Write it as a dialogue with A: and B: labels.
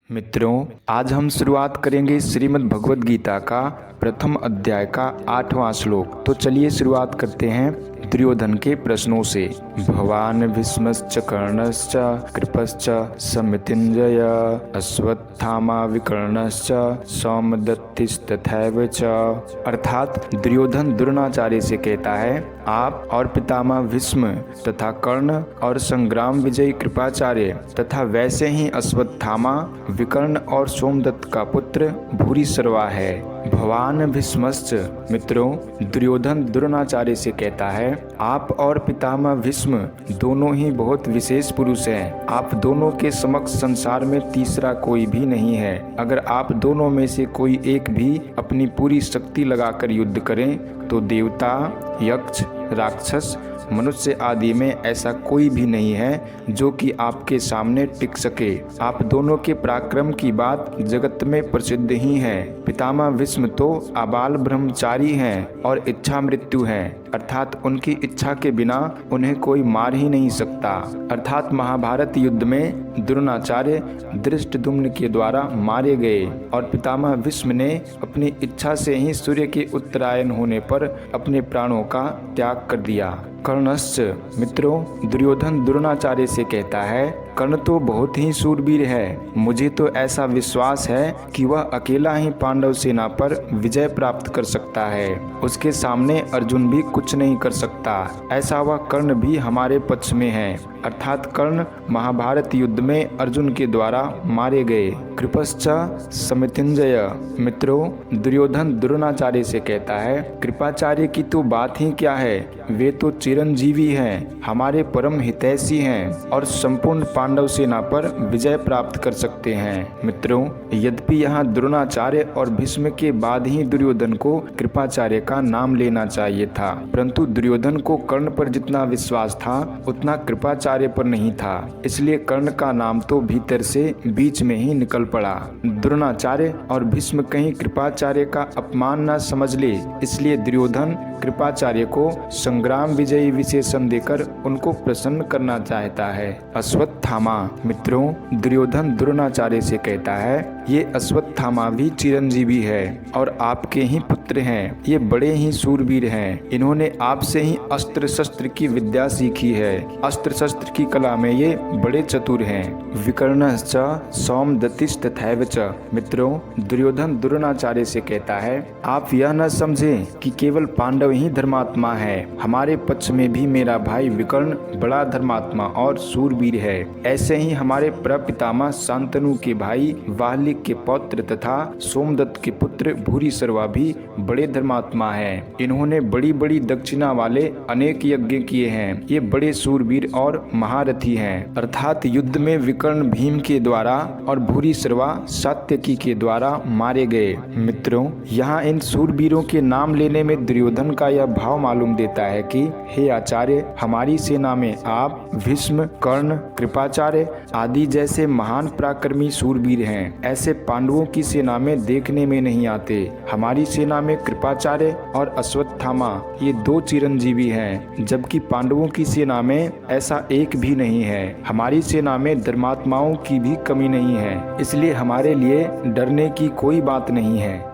A: मित्रों, आज हम शुरुआत करेंगे श्रीमद् भगवद गीता का प्रथम अध्याय का 8वां श्लोक। तो चलिए शुरुआत करते हैं दुर्योधन के प्रश्नों से। भवान भीष्मश्च कर्णश्च कृपश्च समितिञ्जय अश्वत्थामा विकर्णश्च सौमदत्तिस्तथैव च। अर्थात दुर्योधन द्रोणाचार्य से कहता है, आप और पितामह भीष्म तथा कर्ण और संग्राम विजयी कृपाचार्य तथा वैसे ही अश्वत्थामा विकर्ण और सोमदत्त का पुत्र भूरिश्रवा है। भवान भीष्मश्च। मित्रों, दुर्योधन द्रोणाचार्य से कहता है, आप और पितामह भीष्म दोनों ही बहुत विशेष पुरुष हैं। आप दोनों के समक्ष संसार में तीसरा कोई भी नहीं है। अगर आप दोनों में से कोई एक भी अपनी पूरी शक्ति लगाकर युद्ध करें तो देवता, यक्ष, राक्षस, मनुष्य आदि में ऐसा कोई भी नहीं है जो कि आपके सामने टिक सके। आप दोनों के पराक्रम की बात जगत में प्रसिद्ध ही है। पितामह भीष्म तो आबाल ब्रह्मचारी हैं और इच्छा मृत्यु हैं, अर्थात उनकी इच्छा के बिना उन्हें कोई मार ही नहीं सकता। अर्थात महाभारत युद्ध में द्रोणाचार्य धृष्टद्युम्न के द्वारा मारे गए और पितामह भीष्म ने अपनी इच्छा से ही सूर्य के उत्तरायण होने पर अपने प्राणों का त्याग कर दिया। कर्णश्च। मित्रों, दुर्योधन द्रोणाचार्य से कहता है, कर्ण तो बहुत ही शूरवीर है। मुझे तो ऐसा विश्वास है कि वह अकेला ही पांडव सेना पर विजय प्राप्त कर सकता है। उसके सामने अर्जुन भी कुछ नहीं कर सकता। ऐसा वह कर्ण भी हमारे पक्ष में है। अर्थात कर्ण महाभारत युद्ध में अर्जुन के द्वारा मारे गए। कृपश्च समितिञ्जय। मित्रों, दुर्योधन द्रोणाचार्य से कहता है, कृपाचार्य की तो बात ही क्या है, वे तो चिरंजीवी हैं, हमारे परम हितैषी हैं और संपूर्ण पांडव सेना पर विजय प्राप्त कर सकते हैं। मित्रों, यद्यपि यहाँ द्रोणाचार्य और भीष्म के बाद ही दुर्योधन को कृपाचार्य का नाम लेना चाहिए था, परंतु दुर्योधन को कर्ण पर जितना विश्वास था उतना कृपाचार्य पर नहीं था। इसलिए कर्ण का नाम तो भीतर से बीच में ही निकल पड़ा। द्रोणाचार्य और भीष्म कहीं कृपाचार्य का अपमान न समझ ले, इसलिए दुर्योधन कृपाचार्य को संग्राम विजयी विशेषण देकर उनको प्रसन्न करना चाहता है। अश्वत्थामा। मित्रों, दुर्योधन द्रोणाचार्य से कहता है, ये अश्वत्थामा भी चिरंजीवी है और आपके ही पुत्र हैं। ये बड़े ही शूरवीर हैं। इन्होंने आपसे ही अस्त्र शस्त्र की विद्या सीखी है। अस्त्र शस्त्र की कला में ये बड़े चतुर हैं। विकर्णश्च सौमदत्तिस्तथैव च। मित्रों, दुर्योधन द्रोणाचार्य से कहता है, आप यह न समझें कि केवल पांडव ही धर्मात्मा है। हमारे पक्ष में भी मेरा भाई विकर्ण बड़ा धर्मात्मा और शूरवीर है। ऐसे ही हमारे प्रपितामह शांतनु के भाई वाल्मीकि के पौत्र तथा सोमदत्त के पुत्र भूरिश्रवा भी बड़े धर्मात्मा हैं। इन्होंने बड़ी बड़ी दक्षिणा वाले अनेक यज्ञ किए हैं। ये बड़े शूरवीर और महारथी हैं। अर्थात युद्ध में विकर्ण भीम के द्वारा और भूरिश्रवा सात्यकी के द्वारा मारे गए। मित्रों, यहाँ इन शूरवीरों के नाम लेने में दुर्योधन का यह भाव मालूम देता है कि हे आचार्य, हमारी सेना में आप, भीष्म, कर्ण, कृपाचार्य आदि जैसे महान पराक्रमी शूरवीर हैं। ऐसे पांडवों की सेना में देखने में नहीं आते। हमारी सेना में कृपाचार्य और अश्वत्थामा ये दो चिरंजीवी हैं, जबकि पांडवों की सेना में ऐसा एक भी नहीं है। हमारी सेना में धर्मात्माओं की भी कमी नहीं है, इसलिए हमारे लिए डरने की कोई बात नहीं है।